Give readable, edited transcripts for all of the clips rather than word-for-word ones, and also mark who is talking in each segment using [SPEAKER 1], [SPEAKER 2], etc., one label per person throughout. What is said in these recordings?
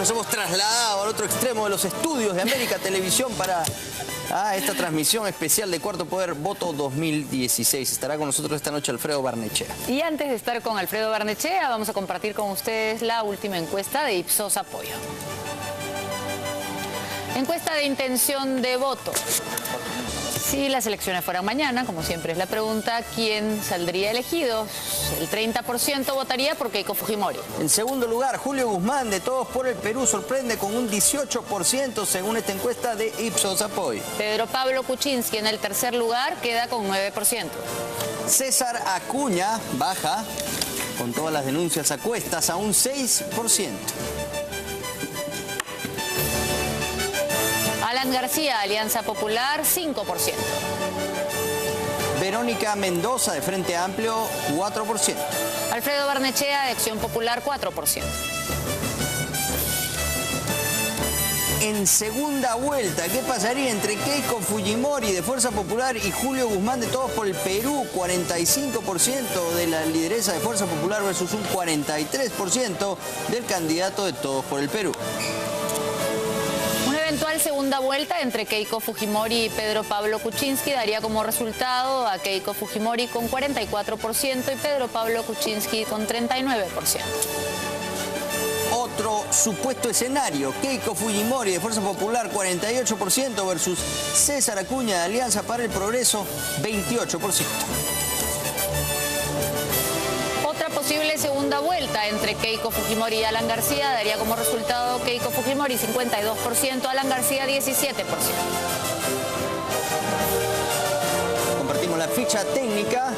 [SPEAKER 1] nos hemos trasladado al otro extremo de los estudios de América Televisión para esta transmisión especial de Cuarto Poder Voto 2016. Estará con nosotros esta noche Alfredo Barnechea.
[SPEAKER 2] Y antes de estar con Alfredo Barnechea, vamos a compartir con ustedes la última encuesta de Ipsos Apoyo. Encuesta de intención de voto. Si las elecciones fueran mañana, como siempre es la pregunta, ¿quién saldría elegido? El 30% votaría por Keiko Fujimori.
[SPEAKER 1] En segundo lugar, Julio Guzmán, de Todos por el Perú, sorprende con un 18% según esta encuesta de Ipsos Apoyo.
[SPEAKER 2] Pedro Pablo Kuczynski en el tercer lugar queda con 9%.
[SPEAKER 1] César Acuña baja, con todas las denuncias a cuestas, a un 6%.
[SPEAKER 2] Alan García, Alianza Popular, 5%.
[SPEAKER 1] Verónica Mendoza, de Frente Amplio, 4%.
[SPEAKER 2] Alfredo Barnechea, de Acción Popular, 4%.
[SPEAKER 1] En segunda vuelta, ¿qué pasaría entre Keiko Fujimori, de Fuerza Popular, y Julio Guzmán, de Todos por el Perú? 45% de la lideresa de Fuerza Popular versus un 43% del candidato de Todos por el Perú.
[SPEAKER 2] Eventual segunda vuelta entre Keiko Fujimori y Pedro Pablo Kuczynski daría como resultado a Keiko Fujimori con 44% y Pedro Pablo Kuczynski con 39%.
[SPEAKER 1] Otro supuesto escenario, Keiko Fujimori de Fuerza Popular 48% versus César Acuña de Alianza para el Progreso 28%.
[SPEAKER 2] Posible segunda vuelta entre Keiko Fujimori y Alan García daría como resultado Keiko Fujimori 52%, Alan García 17%.
[SPEAKER 1] Compartimos la ficha técnica,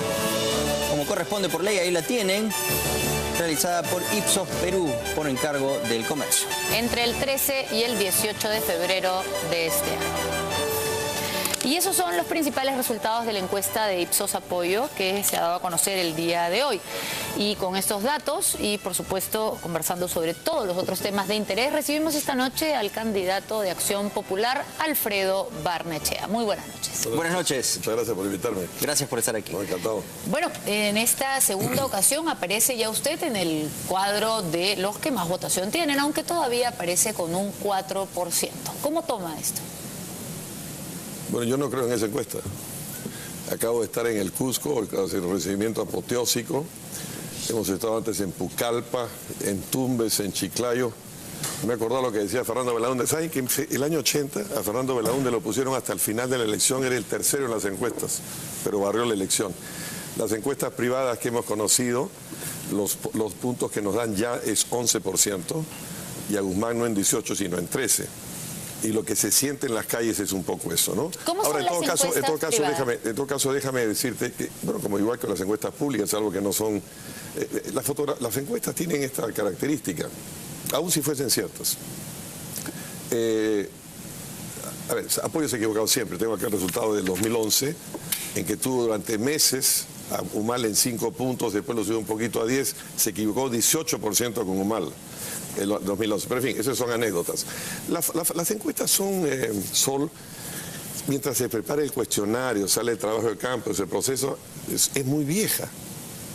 [SPEAKER 1] como corresponde por ley, ahí la tienen, realizada por Ipsos Perú por encargo del Comercio.
[SPEAKER 2] Entre el 13 y el 18 de febrero de este año. Y esos son los principales resultados de la encuesta de Ipsos Apoyo que se ha dado a conocer el día de hoy. Y con estos datos y, por supuesto, conversando sobre todos los otros temas de interés, recibimos esta noche al candidato de Acción Popular, Alfredo Barnechea. Muy buenas noches.
[SPEAKER 1] Buenas noches.
[SPEAKER 3] Muchas gracias por invitarme.
[SPEAKER 1] Gracias por estar aquí.
[SPEAKER 3] Muy encantado.
[SPEAKER 2] Bueno, en esta segunda ocasión aparece ya usted en el cuadro de los que más votación tienen, aunque todavía aparece con un 4%. ¿Cómo toma esto?
[SPEAKER 3] Bueno, yo no creo en esa encuesta. Acabo de estar en el Cusco, el recibimiento apoteósico. Hemos estado antes en Pucallpa, en Tumbes, en Chiclayo. Me he acordado lo que decía Fernando Belaúnde. ¿Saben que el año 80 a Fernando Belaúnde lo pusieron hasta el final de la elección? Era el tercero en las encuestas, pero barrió la elección. Las encuestas privadas que hemos conocido, los puntos que nos dan ya es 11%, y a Guzmán no en 18, sino en 13%. Y lo que se siente en las calles es un poco eso, ¿no?
[SPEAKER 2] Ahora, en
[SPEAKER 3] todo caso, déjame decirte que, bueno, como igual que las encuestas públicas, algo que no son... las encuestas tienen esta característica, aun si fuesen ciertas. A ver, Apoyo se ha equivocado siempre. Tengo acá el resultado del 2011, en que tuvo durante meses a Humal en 5 puntos, después lo subió un poquito a 10, se equivocó 18% con Humal. El 2011, pero en fin, esas son anécdotas. Las encuestas son, Sol, mientras se prepara el cuestionario, sale el trabajo de campo, ese proceso es muy vieja.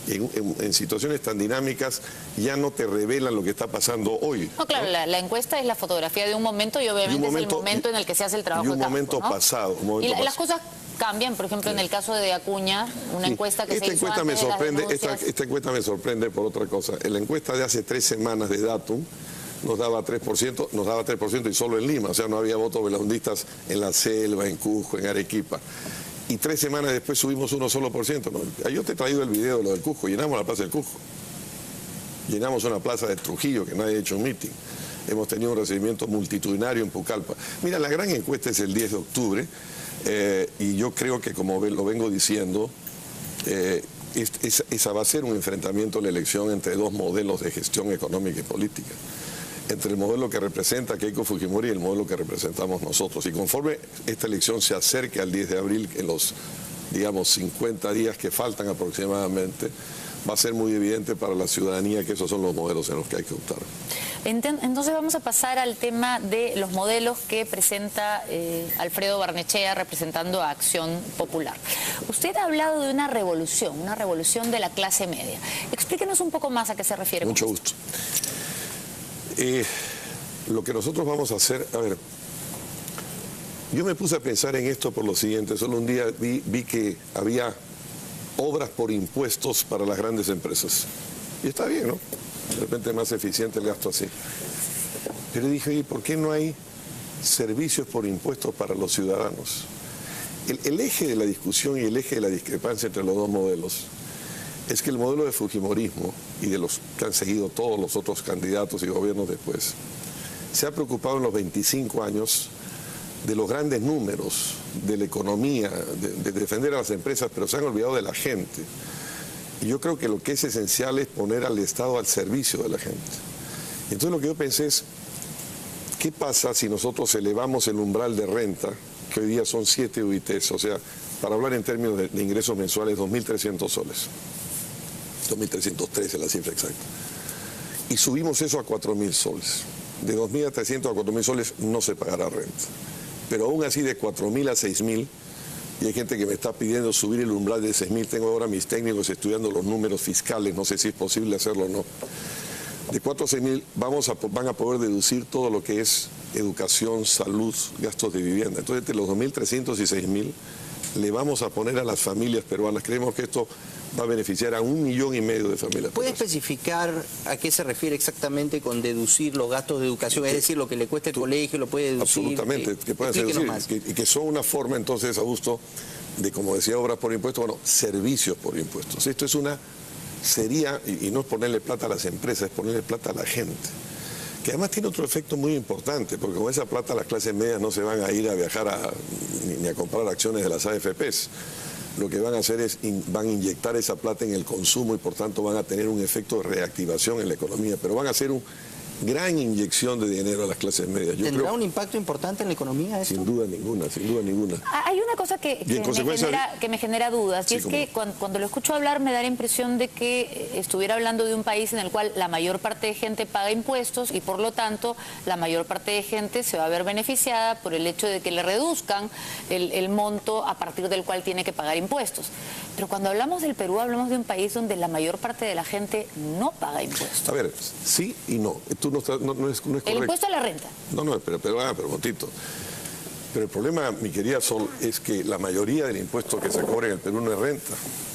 [SPEAKER 3] En situaciones tan dinámicas ya no te revelan lo que está pasando hoy.
[SPEAKER 2] No, claro, ¿no? La encuesta es la fotografía de un momento y obviamente es el momento en el que se hace el trabajo de campo.
[SPEAKER 3] Y un momento pasado.
[SPEAKER 2] Las cosas cambian, por ejemplo, en el caso de Acuña, una encuesta que se hizo antes de las denuncias. Esta encuesta me sorprende por otra cosa. En la encuesta de hace 3 semanas de Datum nos daba 3% y solo en Lima, o sea, no había votos belaundistas en la Selva, en Cusco, en Arequipa. Y 3 semanas después subimos 1 solo por ciento. ¿No? Yo te he traído el video de lo del Cusco, llenamos la plaza del Cusco. Llenamos una plaza de Trujillo, que nadie ha hecho un meeting. Hemos tenido un recibimiento multitudinario en Pucallpa. Mira, la gran encuesta es el 10 de octubre. Y yo creo que, como lo vengo diciendo, esa va a ser un enfrentamiento en la elección entre 2 modelos de gestión económica y política. Entre el modelo que representa Keiko Fujimori y el modelo que representamos nosotros. Y conforme esta elección se acerque al 10 de abril, en los, digamos, 50 días que faltan aproximadamente, va a ser muy evidente para la ciudadanía que esos son los modelos en los que hay que optar. Entonces vamos a pasar al tema de los modelos que presenta Alfredo Barnechea representando a Acción Popular. Usted ha hablado de una revolución de la clase media. Explíquenos un poco más a qué se refiere.
[SPEAKER 3] Mucho gusto. Lo que nosotros vamos a hacer, a ver, yo me puse a pensar en esto por lo siguiente. Solo un día vi que había obras por impuestos para las grandes empresas. Y está bien, ¿no? De repente es más eficiente el gasto así. Pero dije, oye, ¿por qué no hay servicios por impuestos para los ciudadanos? El eje de la discusión y el eje de la discrepancia entre los dos modelos es que el modelo de fujimorismo y de los que han seguido todos los otros candidatos y gobiernos después se ha preocupado en los 25 años de los grandes números, de la economía, de defender a las empresas, pero se han olvidado de la gente. Y yo creo que lo que es esencial es poner al Estado al servicio de la gente. Entonces lo que yo pensé es, ¿qué pasa si nosotros elevamos el umbral de renta, que hoy día son 7 UITs, o sea, para hablar en términos de ingresos mensuales, 2.300 soles. 2.313 es la cifra exacta. Y subimos eso a 4.000 soles. De 2.300 a 4.000 soles no se pagará renta. Pero aún así de 4.000 a 6.000, y hay gente que me está pidiendo subir el umbral de 6.000, tengo ahora mis técnicos estudiando los números fiscales, no sé si es posible hacerlo o no. De 4 a 6.000 van a poder deducir todo lo que es educación, salud, gastos de vivienda. Entonces, entre los 2.300 y 6.000 le vamos a poner a las familias peruanas. Creemos que esto va a beneficiar a 1,5 millones de familias.
[SPEAKER 1] ¿Puede especificar a qué se refiere exactamente con deducir los gastos de educación? Es decir, lo que le cuesta el colegio, lo puede deducir.
[SPEAKER 3] Absolutamente, que puedan deducir. Y que son una forma, entonces, Augusto, de, como decía, obras por impuestos, bueno, servicios por impuestos. Esto es sería, y no es ponerle plata a las empresas, es ponerle plata a la gente. Que además tiene otro efecto muy importante, porque con esa plata las clases medias no se van a ir a viajar ni a comprar acciones de las AFPs. Lo que van a hacer es, van a inyectar esa plata en el consumo y por tanto van a tener un efecto de reactivación en la economía, pero van a hacer una gran inyección de dinero a las clases medias.
[SPEAKER 1] ¿Tendrá un impacto importante en la economía esto?
[SPEAKER 3] Sin duda ninguna, sin duda ninguna.
[SPEAKER 4] Hay una cosa que me genera dudas, y es que cuando lo escucho hablar me da la impresión de que estuviera hablando de un país en el cual la mayor parte de gente paga impuestos y por lo tanto la mayor parte de gente se va a ver beneficiada por el hecho de que le reduzcan el monto a partir del cual tiene que pagar impuestos. Pero cuando hablamos del Perú hablamos de un país donde la mayor parte de la gente no paga impuestos.
[SPEAKER 3] A ver, sí y no. No es correcto.
[SPEAKER 4] El impuesto a la renta.
[SPEAKER 3] No, pero momentito. Pero el problema, mi querida Sol, es que la mayoría del impuesto que se cobra en el Perú no es renta.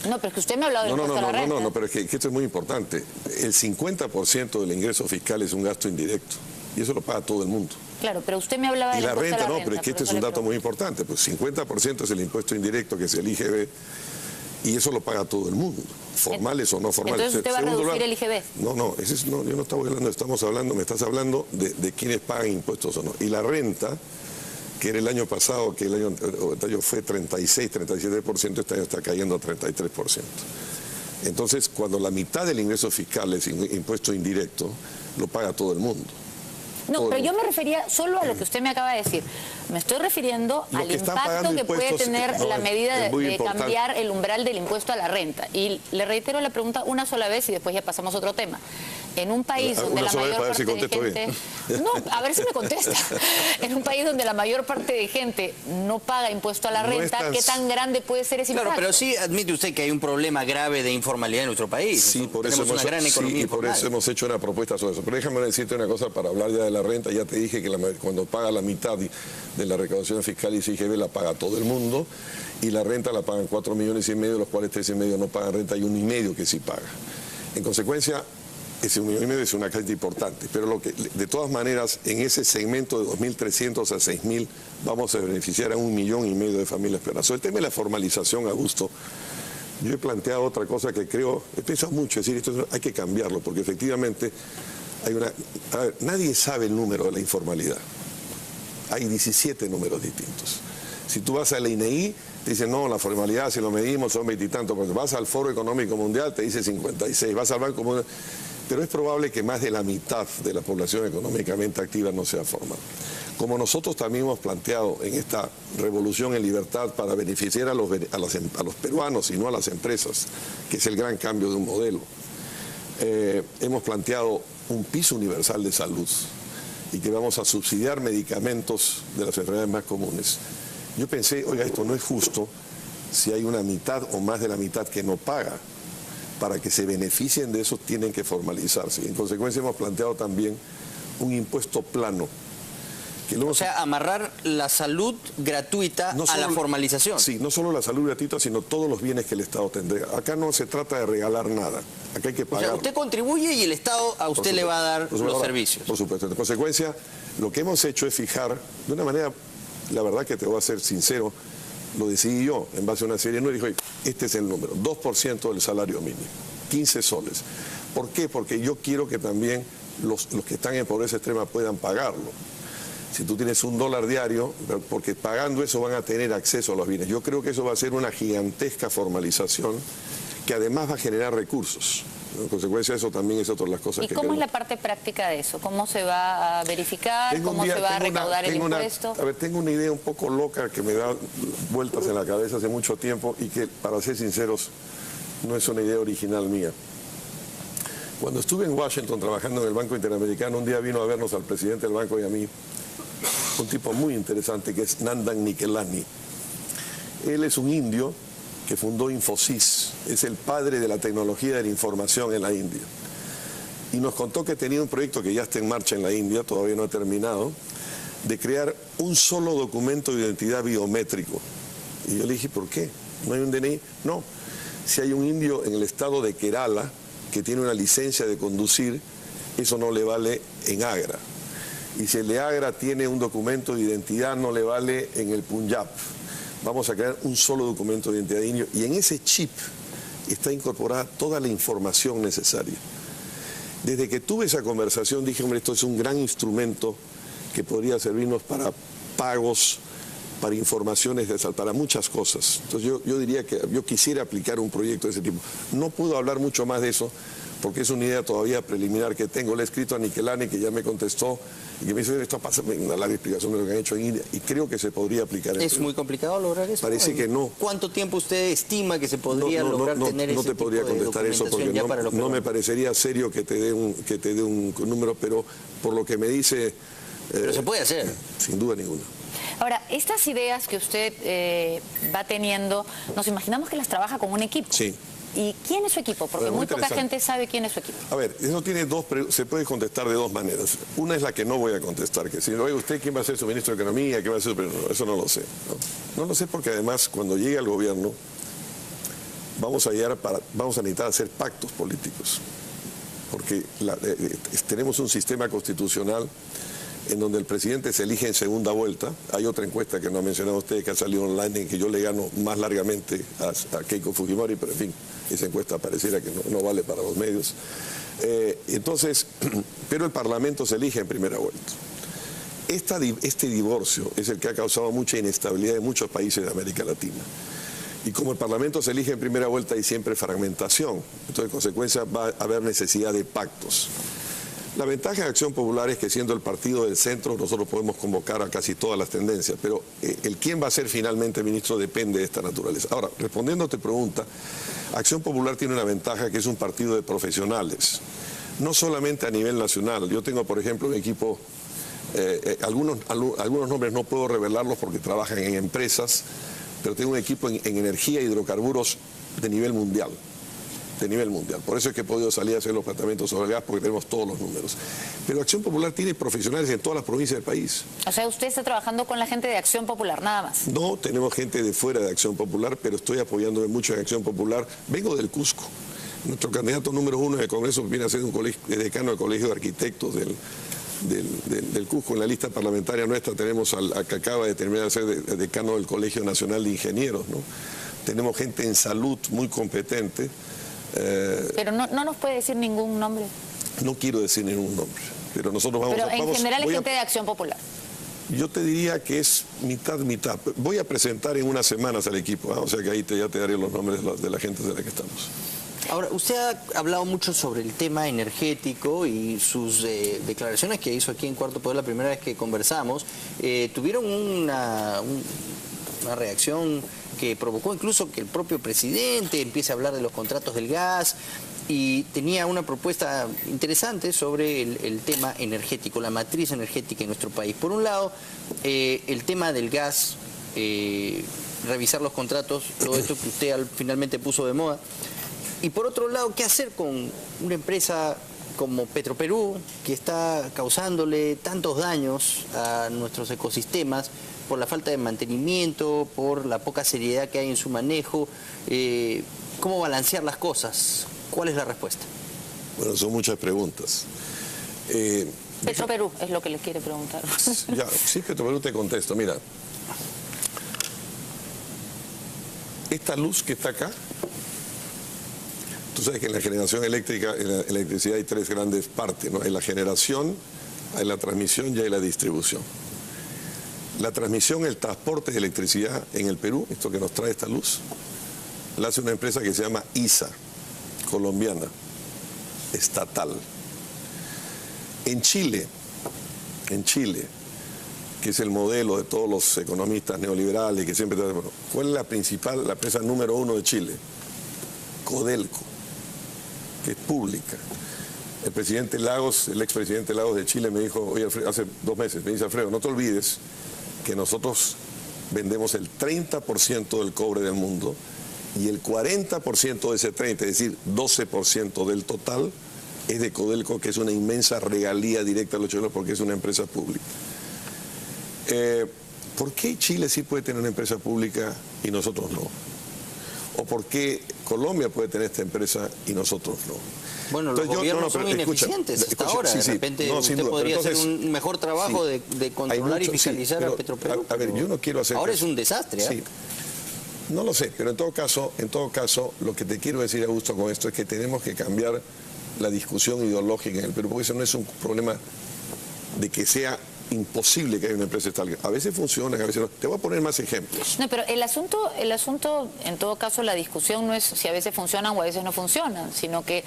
[SPEAKER 4] No, pero es que usted me ha hablado del impuesto a la renta.
[SPEAKER 3] No, pero es que esto es muy importante. El 50% del ingreso fiscal es un gasto indirecto. Y eso lo paga todo el mundo.
[SPEAKER 4] Claro, pero usted me hablaba del impuesto a la renta.
[SPEAKER 3] Y la renta no, pero es que este es un dato muy importante. Pues 50% es el impuesto indirecto, que es el IGB, y eso lo paga todo el mundo, formales o no formales.
[SPEAKER 4] Entonces usted va a reducir el IGB.
[SPEAKER 3] No, yo no estaba hablando, me estás hablando de quienes pagan impuestos o no. Y la renta, que era el año pasado, que el año fue 36, 37%, este año está cayendo a 33%. Entonces, cuando la mitad del ingreso fiscal es impuesto indirecto, lo paga todo el mundo.
[SPEAKER 4] No, pero yo me refería solo a lo que usted me acaba de decir. Me estoy refiriendo al impacto que puede tener la medida de cambiar el umbral del impuesto a la renta. Y le reitero la pregunta una sola vez y después ya pasamos a otro tema. En un país donde la mayor parte de gente... No, a ver si me contesta. En un país donde la mayor parte de gente no paga impuesto a la renta, ¿qué tan grande puede ser ese impacto?
[SPEAKER 1] Claro, pero sí admite usted que hay un problema grave de informalidad en nuestro país.
[SPEAKER 3] Sí, por eso hemos hecho una propuesta sobre eso. Pero déjame decirte una cosa para hablar ya de la renta. Ya te dije que cuando paga la mitad de la recaudación fiscal y IGB la paga todo el mundo, y la renta la pagan 4,5 millones, de los cuales 3,5 no pagan renta y 1,5 que sí paga. En consecuencia, ese 1,5 es una cantidad importante, pero de todas maneras, en ese segmento de 2.300 a 6.000 vamos a beneficiar a 1,5 millones de familias peruanas. Sobre el tema de la formalización, Augusto, yo he planteado otra cosa que he pensado mucho, es decir, esto hay que cambiarlo, porque efectivamente nadie sabe el número de la informalidad. Hay 17 números distintos. Si tú vas a la INEI, te dicen, no, la formalidad, si lo medimos, son 20 y tantos. Cuando vas al Foro Económico Mundial, te dice 56. Vas al Banco Mundial. Pero es probable que más de la mitad de la población económicamente activa no sea formal. Como nosotros también hemos planteado en esta revolución en libertad para beneficiar a los peruanos y no a las empresas, que es el gran cambio de un modelo, hemos planteado un piso universal de salud y que vamos a subsidiar medicamentos de las enfermedades más comunes. Yo pensé, oiga, esto no es justo si hay una mitad o más de la mitad que no paga. Para que se beneficien de eso tienen que formalizarse. En consecuencia hemos planteado también un impuesto plano.
[SPEAKER 1] O sea, amarrar la salud gratuita a la formalización.
[SPEAKER 3] Sí, no solo la salud gratuita, sino todos los bienes que el Estado tendrá. Acá no se trata de regalar nada, acá hay que pagar.
[SPEAKER 1] O sea, usted contribuye y el Estado a usted le va a dar los servicios.
[SPEAKER 3] Por supuesto. En consecuencia, lo que hemos hecho es fijar, de una manera, la verdad que te voy a ser sincero, lo decidí yo, en base a una serie, no dijo, este es el número, 2% del salario mínimo, 15 soles. ¿Por qué? Porque yo quiero que también los que están en pobreza extrema puedan pagarlo. Si tú tienes $1 diario, porque pagando eso van a tener acceso a los bienes. Yo creo que eso va a ser una gigantesca formalización que además va a generar recursos. En consecuencia, eso también es otra de las cosas que...
[SPEAKER 4] ¿Y cómo es la parte práctica de eso? ¿Cómo se va a verificar? ¿Cómo se va a recaudar el impuesto?
[SPEAKER 3] Tengo una idea un poco loca que me da vueltas en la cabeza hace mucho tiempo y que, para ser sinceros, no es una idea original mía. Cuando estuve en Washington trabajando en el Banco Interamericano, un día vino a vernos al presidente del banco y a mí un tipo muy interesante que es Nandan Nikelani. Él es un indio que fundó Infosys, es el padre de la tecnología de la información en la India. Y nos contó que tenía un proyecto que ya está en marcha en la India, todavía no ha terminado, de crear un solo documento de identidad biométrico. Y yo le dije, ¿por qué? ¿No hay un DNI? No. Si hay un indio en el estado de Kerala que tiene una licencia de conducir, eso no le vale en Agra. Y si el de Agra tiene un documento de identidad, no le vale en el Punjab. Vamos a crear un solo documento de identidad indio y en ese chip está incorporada toda la información necesaria. Desde que tuve esa conversación dije, hombre, esto es un gran instrumento que podría servirnos para pagos, para informaciones, para muchas cosas. Entonces yo diría que yo quisiera aplicar un proyecto de ese tipo. No puedo hablar mucho más de eso porque es una idea todavía preliminar que tengo. Le he escrito a Nikelani, que ya me contestó, y que me dice, esto pasa una larga explicación de lo que han hecho en India, y creo que se podría aplicar.
[SPEAKER 1] ¿Es muy complicado lograr eso?
[SPEAKER 3] Parece que no.
[SPEAKER 1] ¿Cuánto tiempo usted estima que se podría lograr tener ese tipo de documentación?
[SPEAKER 3] No te podría contestar eso porque no me parecería serio que te dé un número, pero por lo que me dice...
[SPEAKER 1] pero se puede hacer.
[SPEAKER 3] Sin duda ninguna.
[SPEAKER 4] Ahora, estas ideas que usted va teniendo, nos imaginamos que las trabaja con un equipo.
[SPEAKER 3] Sí.
[SPEAKER 4] ¿Y quién es su equipo? Porque muy poca gente sabe quién es su equipo.
[SPEAKER 3] A ver, eso tiene se puede contestar de dos maneras. Una es la que no voy a contestar, que si no, oye, ¿usted quién va a ser su ministro de Economía? ¿Quién va a ser su... Eso no lo sé. No lo sé porque además cuando llegue al gobierno vamos a necesitar hacer pactos políticos. Porque tenemos un sistema constitucional en donde el presidente se elige en segunda vuelta. Hay otra encuesta que no ha mencionado usted, que ha salido online, en que yo le gano más largamente a Keiko Fujimori, pero en fin, esa encuesta pareciera que no vale para los medios. Pero el Parlamento se elige en primera vuelta. Este divorcio es el que ha causado mucha inestabilidad en muchos países de América Latina. Y como el Parlamento se elige en primera vuelta, hay siempre fragmentación. Entonces, en consecuencia, va a haber necesidad de pactos. La ventaja de Acción Popular es que, siendo el partido del centro, nosotros podemos convocar a casi todas las tendencias, pero el quién va a ser finalmente ministro depende de esta naturaleza. Ahora, respondiendo a tu pregunta, Acción Popular tiene una ventaja, que es un partido de profesionales, no solamente a nivel nacional. Yo tengo, por ejemplo, un equipo, algunos nombres no puedo revelarlos porque trabajan en empresas, pero tengo un equipo en energía e hidrocarburos de nivel mundial. Por eso es que he podido salir a hacer los planteamientos sobre el gas, porque tenemos todos los números. Pero Acción Popular tiene profesionales en todas las provincias del país.
[SPEAKER 4] O sea, usted está trabajando con la gente de Acción Popular, nada más.
[SPEAKER 3] No, tenemos gente de fuera de Acción Popular, pero estoy apoyándome mucho en Acción Popular. Vengo del Cusco. Nuestro candidato número 1 en el Congreso viene a ser decano del Colegio de Arquitectos del Cusco. En la lista parlamentaria nuestra tenemos al que acaba de terminar de ser decano del Colegio Nacional de Ingenieros, ¿no? Tenemos gente en salud muy competente.
[SPEAKER 4] Pero no nos puede decir ningún nombre.
[SPEAKER 3] No quiero decir ningún nombre, pero nosotros vamos
[SPEAKER 4] a... Pero en general es gente de Acción Popular.
[SPEAKER 3] Yo te diría que es mitad. Voy a presentar en unas semanas al equipo, o sea que ahí ya te daré los nombres de la gente de la que estamos.
[SPEAKER 1] Ahora, usted ha hablado mucho sobre el tema energético y sus declaraciones que hizo aquí en Cuarto Poder la primera vez que conversamos, tuvieron una reacción que provocó incluso que el propio presidente empiece a hablar de los contratos del gas, y tenía una propuesta interesante sobre el tema energético, la matriz energética en nuestro país. Por un lado, el tema del gas, revisar los contratos, todo esto que usted finalmente puso de moda. Y por otro lado, ¿qué hacer con una empresa como Petroperú, que está causándole tantos daños a nuestros ecosistemas por la falta de mantenimiento, por la poca seriedad que hay en su manejo, ¿cómo balancear las cosas? ¿Cuál es la respuesta?
[SPEAKER 3] Bueno, son muchas preguntas.
[SPEAKER 4] Petroperú es lo que le quiere preguntar.
[SPEAKER 3] Ya, sí, Petroperú te contesto. Mira, esta luz que está acá, tú sabes que en la generación eléctrica, en la electricidad hay tres grandes partes, ¿no? Hay la generación, hay la transmisión y hay la distribución. La transmisión, el transporte de electricidad en el Perú, esto que nos trae esta luz, la hace una empresa que se llama ISA, colombiana, estatal. En Chile, que es el modelo de todos los economistas neoliberales que siempre... ¿Cuál es la principal, la empresa número 1 de Chile? Codelco, que es pública. El presidente Lagos, el expresidente Lagos de Chile me dijo, oye, Alfredo, hace 2 meses, me dice, Alfredo, no te olvides que nosotros vendemos el 30% del cobre del mundo y el 40% de ese 30%, es decir, 12% del total, es de Codelco, que es una inmensa regalía directa a los chilenos porque es una empresa pública. ¿Por qué Chile sí puede tener una empresa pública y nosotros no? ¿O por qué Colombia puede tener esta empresa y nosotros no?
[SPEAKER 1] Bueno, los gobiernos son ineficientes hasta ahora. De repente usted podría hacer un mejor trabajo de controlar y fiscalizar a Petroperú.
[SPEAKER 3] A ver, yo no quiero hacer...
[SPEAKER 1] Ahora es un desastre.
[SPEAKER 3] Sí. No lo sé, pero en todo caso, lo que te quiero decir, Augusto, con esto es que tenemos que cambiar la discusión ideológica en el Perú, porque eso no es un problema de que sea imposible que haya una empresa estatal. A veces funcionan, a veces no. Te voy a poner más ejemplos.
[SPEAKER 4] No, pero el asunto, en todo caso, la discusión no es si a veces funcionan o a veces no funcionan, sino que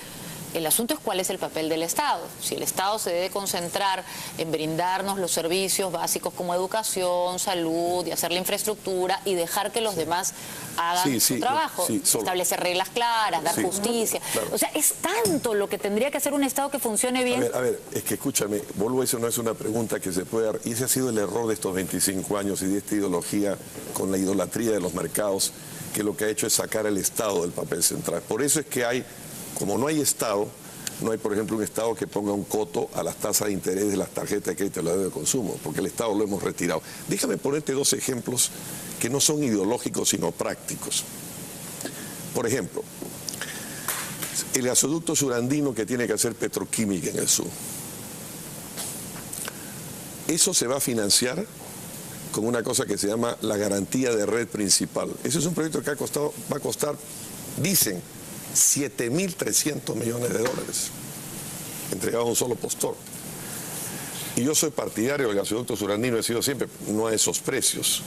[SPEAKER 4] el asunto es cuál es el papel del Estado. Si el Estado se debe concentrar en brindarnos los servicios básicos como educación, salud y hacer la infraestructura y dejar que los demás hagan su trabajo, establecer reglas claras, dar justicia. Claro. O sea, es tanto lo que tendría que hacer un Estado que funcione bien.
[SPEAKER 3] A ver, es que escúchame, vuelvo a eso, no es una pregunta que se puede dar, y ese ha sido el error de estos 25 años y de esta ideología con la idolatría de los mercados, que lo que ha hecho es sacar al Estado del papel central. Por eso es que hay... Como no hay Estado, no hay, por ejemplo, un Estado que ponga un coto a las tasas de interés de las tarjetas de crédito y la deuda de consumo, porque el Estado lo hemos retirado. Déjame ponerte 2 ejemplos que no son ideológicos, sino prácticos. Por ejemplo, el gasoducto surandino que tiene que hacer Petroquímica en el sur. Eso se va a financiar con una cosa que se llama la garantía de red principal. Ese es un proyecto que va a costar, dicen, 7.300 millones de dólares, entregado a un solo postor. Y yo soy partidario del gasoducto surandino, he sido siempre, no a esos precios.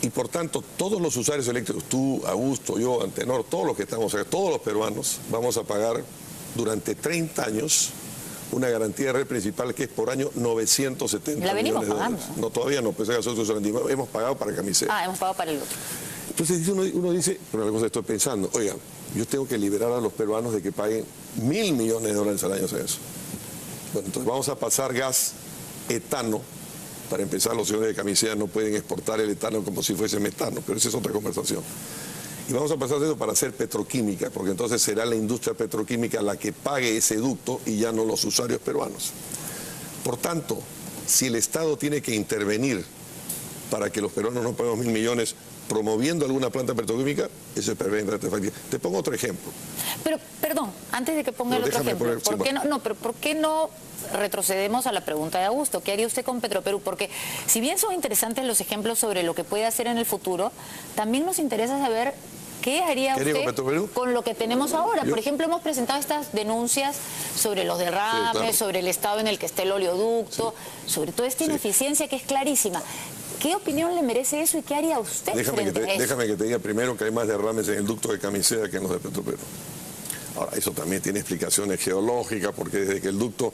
[SPEAKER 3] Y por tanto, todos los usuarios eléctricos, tú, Augusto, yo, Antenor, todos los que estamos acá, todos los peruanos, vamos a pagar durante 30 años una garantía de red principal que es por año 970 millones de dólares. No, todavía no, pues el gasoducto surandino, hemos pagado para Camisea.
[SPEAKER 4] Hemos pagado para el otro.
[SPEAKER 3] Entonces uno dice, pero la cosa estoy pensando, oiga, yo tengo que liberar a los peruanos de que paguen 1.000 millones de dólares al año en eso. Bueno, entonces vamos a pasar gas etano. Para empezar, los señores de Camisea no pueden exportar el etano como si fuese metano, pero esa es otra conversación. Y vamos a pasar de eso para hacer petroquímica, porque entonces será la industria petroquímica la que pague ese ducto y ya no los usuarios peruanos. Por tanto, si el Estado tiene que intervenir para que los peruanos no paguen 1.000 millones promoviendo alguna planta petroquímica, eso es perfectamente factible. Te pongo otro ejemplo.
[SPEAKER 4] Pero, perdón, antes de que ponga el otro ejemplo, ¿por qué no retrocedemos a la pregunta de Augusto? ¿Qué haría usted con Petroperú? Porque si bien son interesantes los ejemplos sobre lo que puede hacer en el futuro, también nos interesa saber qué haría usted con lo que tenemos ahora. Por ejemplo, hemos presentado estas denuncias sobre los derrames, sobre el estado en el que está el oleoducto, sobre toda esta ineficiencia que es clarísima. ¿Qué opinión le merece eso y qué haría usted
[SPEAKER 3] Déjame que te diga primero que hay más derrames en el ducto de Camisea que en los de Petroperú. Ahora, eso también tiene explicaciones geológicas, porque desde que el ducto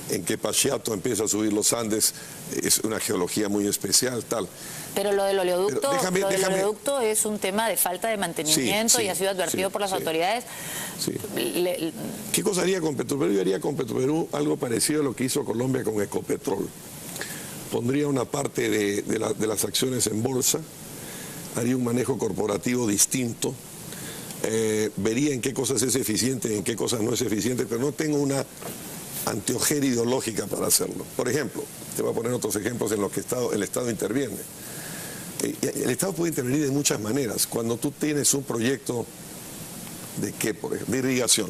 [SPEAKER 3] en Quepachiato empieza a subir los Andes es una geología muy especial, tal.
[SPEAKER 4] Pero lo del oleoducto, oleoducto es un tema de falta de mantenimiento y ha sido advertido por las autoridades.
[SPEAKER 3] Sí. ¿Qué cosa haría con Petroperú? Yo haría con Petroperú algo parecido a lo que hizo Colombia con Ecopetrol. Pondría una parte de las acciones en bolsa, haría un manejo corporativo distinto, vería en qué cosas es eficiente, en qué cosas no es eficiente, pero no tengo una anteojera ideológica para hacerlo. Por ejemplo, te voy a poner otros ejemplos en los que el Estado interviene. El Estado puede intervenir de muchas maneras. Cuando tú tienes un proyecto de qué, por ejemplo, de irrigación,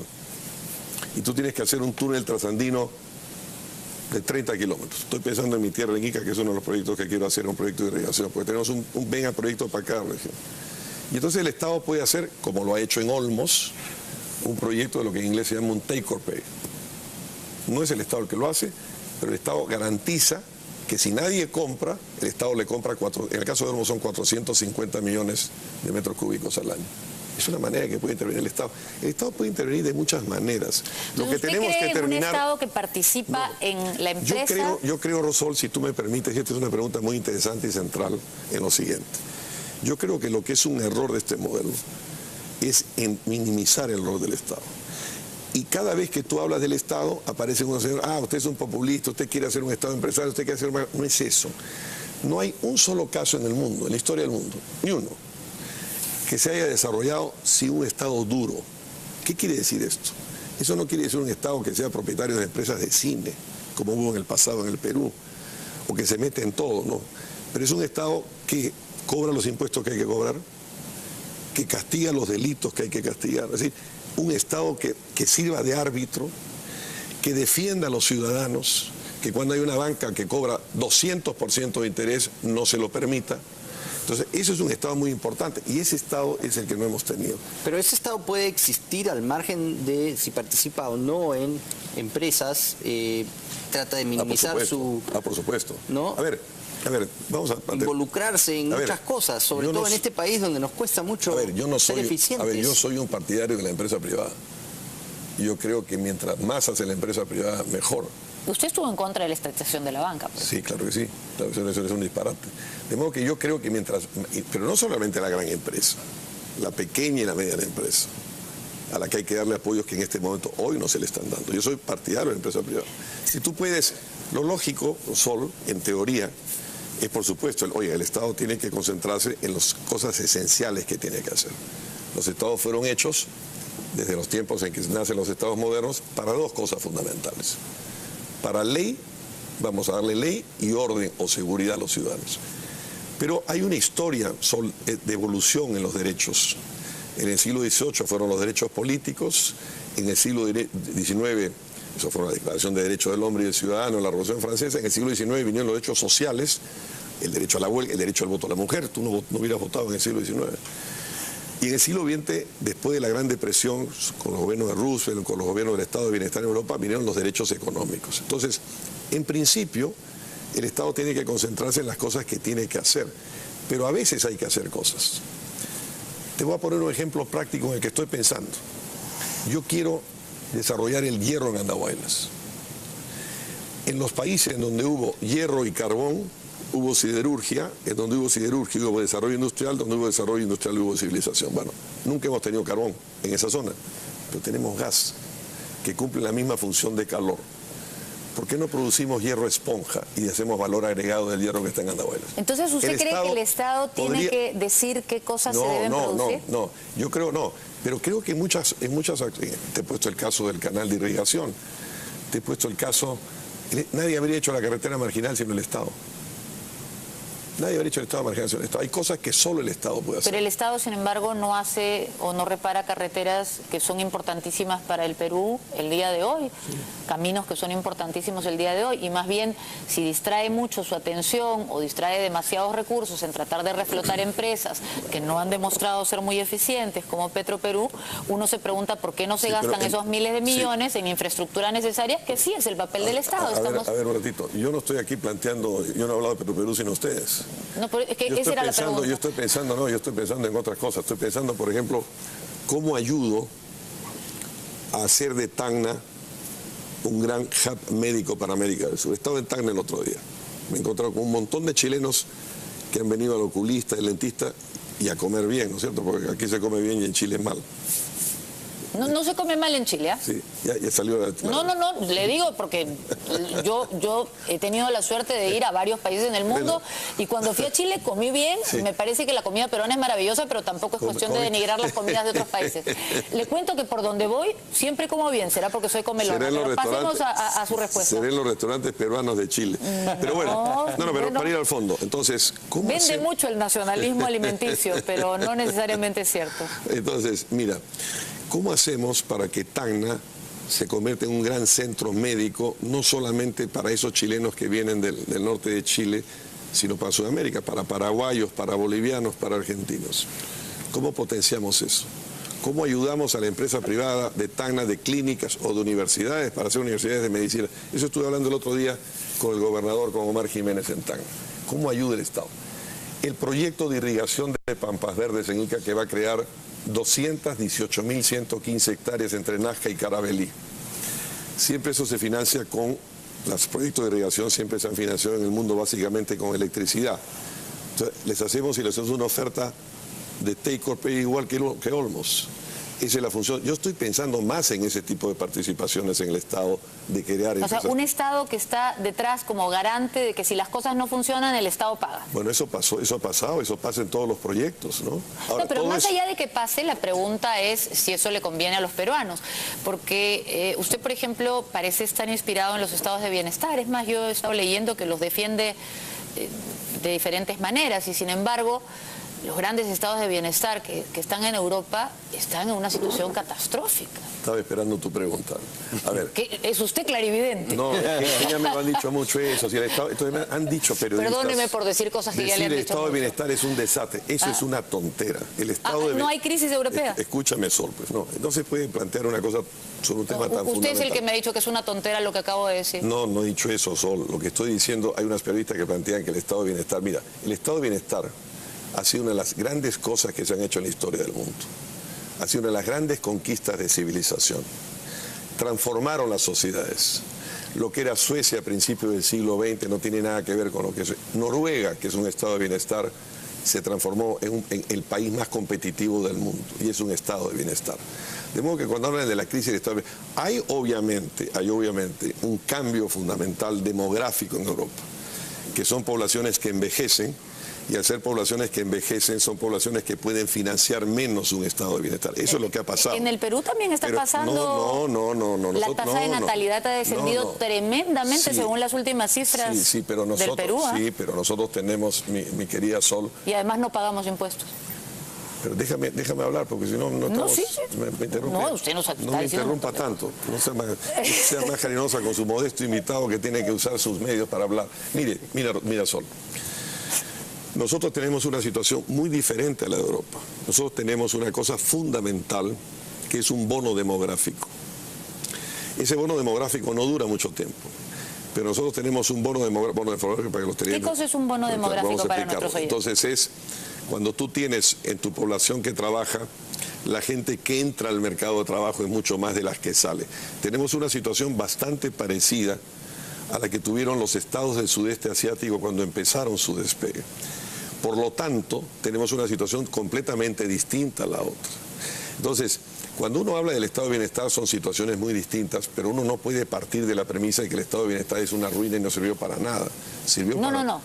[SPEAKER 3] y tú tienes que hacer un túnel trasandino de 30 kilómetros. Estoy pensando en mi tierra, en Ica, que es uno de los proyectos que quiero hacer, un proyecto de irrigación, porque tenemos un mega proyecto para cada región. Y entonces el Estado puede hacer, como lo ha hecho en Olmos, un proyecto de lo que en inglés se llama un take or pay. No es el Estado el que lo hace, pero el Estado garantiza que si nadie compra, el Estado le compra, en el caso de Olmos son 450 millones de metros cúbicos al año. Es una manera que puede intervenir el Estado. El Estado puede intervenir de muchas maneras.
[SPEAKER 4] Lo que tenemos que terminar... ¿Un Estado que participa en la empresa?
[SPEAKER 3] Yo creo, Rosol, si tú me permites, y esta es una pregunta muy interesante y central en lo siguiente. Yo creo que lo que es un error de este modelo es en minimizar el rol del Estado. Y cada vez que tú hablas del Estado, aparece un señor, usted es un populista, usted quiere hacer un Estado empresario, usted quiere hacer... No es eso. No hay un solo caso en el mundo, en la historia del mundo, ni uno, que se haya desarrollado sin un Estado duro. ¿Qué quiere decir esto? Eso no quiere decir un Estado que sea propietario de empresas de cine, como hubo en el pasado en el Perú, o que se mete en todo, no. Pero es un Estado que cobra los impuestos que hay que cobrar, que castiga los delitos que hay que castigar. Es decir, un Estado que sirva de árbitro, que defienda a los ciudadanos, que cuando hay una banca que cobra 200% de interés no se lo permita. Entonces, eso es un Estado muy importante y ese Estado es el que no hemos tenido.
[SPEAKER 1] Pero ese Estado puede existir al margen de si participa o no en empresas, trata de minimizar su...
[SPEAKER 3] por supuesto.
[SPEAKER 1] ¿No?
[SPEAKER 3] A ver, vamos a...
[SPEAKER 1] Involucrarse en muchas cosas, sobre todo en este país donde nos cuesta mucho ser eficientes.
[SPEAKER 3] A ver, yo soy un partidario de la empresa privada. Yo creo que mientras más hace la empresa privada, mejor.
[SPEAKER 4] Usted estuvo en contra de la estatización de la banca. Pues.
[SPEAKER 3] Sí, claro que sí. Eso es un disparate. De modo que yo creo que mientras... Pero no solamente la gran empresa, la pequeña y la mediana empresa, a la que hay que darle apoyos que en este momento hoy no se le están dando. Yo soy partidario de la empresa privada. Si tú puedes... Lo lógico, Sol, en teoría, es por supuesto, el Estado tiene que concentrarse en las cosas esenciales que tiene que hacer. Los Estados fueron hechos, desde los tiempos en que nacen los Estados modernos, para dos cosas fundamentales. Para ley, vamos a darle ley y orden o seguridad a los ciudadanos. Pero hay una historia de evolución en los derechos. En el siglo XVIII fueron los derechos políticos, en el siglo XIX, eso fue una declaración de derechos del hombre y del ciudadano en la Revolución Francesa, en el siglo XIX vinieron los derechos sociales, el derecho a la huelga, el derecho al voto a la mujer, tú no hubieras votado en el siglo XIX. Y en el siglo XX, después de la Gran Depresión, con los gobiernos de Roosevelt, con los gobiernos del Estado de Bienestar en Europa, vinieron los derechos económicos. Entonces, en principio, el Estado tiene que concentrarse en las cosas que tiene que hacer, pero a veces hay que hacer cosas. Te voy a poner un ejemplo práctico en el que estoy pensando. Yo quiero desarrollar el hierro en Andahuaylas. En los países en donde hubo hierro y carbón, hubo siderurgia, en donde hubo siderurgia hubo desarrollo industrial, donde hubo desarrollo industrial hubo civilización. Bueno, nunca hemos tenido carbón en esa zona, pero tenemos gas que cumple la misma función de calor. ¿Por qué no producimos hierro esponja y hacemos valor agregado del hierro que está en Andahuaylas?
[SPEAKER 4] Entonces, ¿usted cree que el Estado tiene que decir qué cosas se deben producir?
[SPEAKER 3] No, yo creo no. Pero creo que en muchas te he puesto el caso del canal de irrigación, te he puesto el caso, nadie habría hecho la carretera marginal sino el Estado. Nadie habría hecho el Estado marginal sino el Estado. Hay cosas que solo el Estado puede hacer.
[SPEAKER 4] Pero el Estado, sin embargo, no hace o no repara carreteras que son importantísimas para el Perú el día de hoy, caminos que son importantísimos el día de hoy, y más bien, si distrae mucho su atención o distrae demasiados recursos en tratar de reflotar empresas que no han demostrado ser muy eficientes, como Petroperú, uno se pregunta por qué no se gastan esos miles de millones en infraestructura necesaria, que sí es el papel del Estado.
[SPEAKER 3] A ver, un ratito, yo no estoy aquí planteando, yo no he hablado de Petroperú sino ustedes.
[SPEAKER 4] No, pero es que esa era la pregunta.
[SPEAKER 3] Yo estoy pensando en otras cosas. Estoy pensando, por ejemplo, cómo ayudo a hacer de Tacna un gran hub médico para América del Sur. He estado en Tacna el otro día. Me he encontrado con un montón de chilenos que han venido al oculista, al dentista y a comer bien, ¿no es cierto? Porque aquí se come bien y en Chile es mal.
[SPEAKER 4] No se come mal en Chile, ¿eh?
[SPEAKER 3] Sí, ya salió la...
[SPEAKER 4] No, le digo porque yo he tenido la suerte de ir a varios países en el mundo y cuando fui a Chile comí bien. Sí. Me parece que la comida peruana es maravillosa, pero tampoco es cuestión de denigrar las comidas de otros países. Le cuento que por donde voy siempre como bien, será porque soy comelona, pero pasemos a su respuesta.
[SPEAKER 3] Seré en los restaurantes peruanos de Chile. Pero bueno, pero para ir al fondo, entonces, ¿cómo
[SPEAKER 4] vende mucho el nacionalismo alimenticio, pero no necesariamente es cierto.
[SPEAKER 3] Entonces, mira, ¿cómo hacemos para que Tacna se convierta en un gran centro médico, no solamente para esos chilenos que vienen del norte de Chile, sino para Sudamérica, para paraguayos, para bolivianos, para argentinos? ¿Cómo potenciamos eso? ¿Cómo ayudamos a la empresa privada de Tacna, de clínicas o de universidades para hacer universidades de medicina? Eso estuve hablando el otro día con el gobernador, con Omar Jiménez en Tacna. ¿Cómo ayuda el Estado? El proyecto de irrigación de Pampas Verdes en Ica, que va a crear 218.115 hectáreas entre Nazca y Carabalí. Siempre eso se financia con, los proyectos de irrigación siempre se han financiado en el mundo básicamente con electricidad. Entonces, les hacemos una oferta de take or pay igual que Olmos. Esa es la función. Yo estoy pensando más en ese tipo de participaciones en el Estado, de crear empresas.
[SPEAKER 4] O sea, un Estado que está detrás como garante de que si las cosas no funcionan, el Estado paga.
[SPEAKER 3] Bueno, eso pasó, eso ha pasado, eso pasa en todos los proyectos, ¿no?
[SPEAKER 4] Ahora, no, pero más allá de que pase, la pregunta es si eso le conviene a los peruanos. Porque usted, por ejemplo, parece estar inspirado en los estados de bienestar. Es más, yo he estado leyendo que los defiende de diferentes maneras y, sin embargo, los grandes estados de bienestar que están en Europa están en una situación catastrófica.
[SPEAKER 3] Estaba esperando tu pregunta. A ver.
[SPEAKER 4] ¿Es usted clarividente?
[SPEAKER 3] No, ya me lo han dicho mucho eso. Si el Estado, entonces me han dicho periodistas.
[SPEAKER 4] Perdóneme por decir cosas que ya le han dicho.
[SPEAKER 3] El Estado de Bienestar es un desastre. Eso es una tontera. El Estado
[SPEAKER 4] ¿no hay crisis europea?
[SPEAKER 3] Escúchame, Sol, pues no. No se puede plantear una cosa sobre un tema tan fundamental.
[SPEAKER 4] Usted es el que me ha dicho que es una tontera lo que acabo de decir.
[SPEAKER 3] No he dicho eso, Sol. Lo que estoy diciendo, hay unas periodistas que plantean que el Estado de Bienestar... Mira, el Estado de Bienestar ha sido una de las grandes cosas que se han hecho en la historia del mundo. Ha sido una de las grandes conquistas de civilización. Transformaron las sociedades. Lo que era Suecia a principios del siglo XX no tiene nada que ver con lo que es Noruega, que es un estado de bienestar, se transformó en el país más competitivo del mundo y es un estado de bienestar. De modo que cuando hablan de la crisis del estado de bienestar, hay obviamente un cambio fundamental demográfico en Europa, que son poblaciones que envejecen. Y al ser poblaciones que envejecen, son poblaciones que pueden financiar menos un estado de bienestar. Eso es lo que ha pasado.
[SPEAKER 4] En el Perú también está pasando...
[SPEAKER 3] No.
[SPEAKER 4] La tasa de natalidad ha descendido tremendamente según las últimas cifras del Perú.
[SPEAKER 3] Sí, pero nosotros tenemos, mi querida Sol...
[SPEAKER 4] Y además no pagamos impuestos.
[SPEAKER 3] Pero déjame hablar, porque si no estamos... Me interrumpe.
[SPEAKER 4] No, usted no
[SPEAKER 3] me interrumpa tanto. No sea más cariñosa con su modesto invitado que tiene que usar sus medios para hablar. Mira, Sol. Nosotros tenemos una situación muy diferente a la de Europa. Nosotros tenemos una cosa fundamental, que es un bono demográfico. Ese bono demográfico no dura mucho tiempo, pero nosotros tenemos un bono demográfico para que los
[SPEAKER 4] ¿Qué cosa es un bono demográfico para nuestros oyentes?
[SPEAKER 3] Entonces es cuando tú tienes en tu población que trabaja, la gente que entra al mercado de trabajo es mucho más de las que sale. Tenemos una situación bastante parecida a la que tuvieron los estados del sudeste asiático cuando empezaron su despegue. Por lo tanto, tenemos una situación completamente distinta a la otra. Entonces, cuando uno habla del estado de bienestar son situaciones muy distintas, pero uno no puede partir de la premisa de que el estado de bienestar es una ruina y no sirvió para nada.
[SPEAKER 4] No.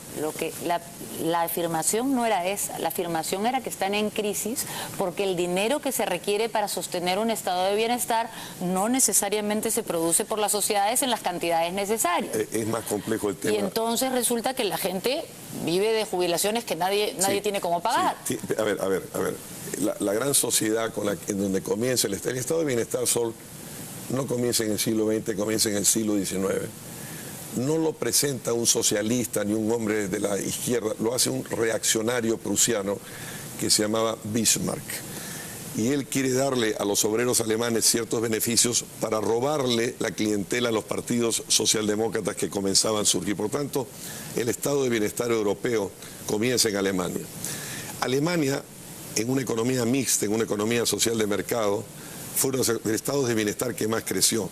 [SPEAKER 4] La afirmación no era esa. La afirmación era que están en crisis porque el dinero que se requiere para sostener un estado de bienestar no necesariamente se produce por las sociedades en las cantidades necesarias.
[SPEAKER 3] Es más complejo el tema.
[SPEAKER 4] Y entonces resulta que la gente vive de jubilaciones que nadie tiene cómo pagar.
[SPEAKER 3] Sí. A ver. La gran sociedad en donde comienza el estado de bienestar, Sol, no comienza en el siglo XX, comienza en el siglo XIX. No lo presenta un socialista ni un hombre de la izquierda, lo hace un reaccionario prusiano que se llamaba Bismarck. Y él quiere darle a los obreros alemanes ciertos beneficios para robarle la clientela a los partidos socialdemócratas que comenzaban a surgir. Por tanto, el estado de bienestar europeo comienza en Alemania. Alemania, en una economía mixta, en una economía social de mercado, fueron los estados de bienestar que más creció.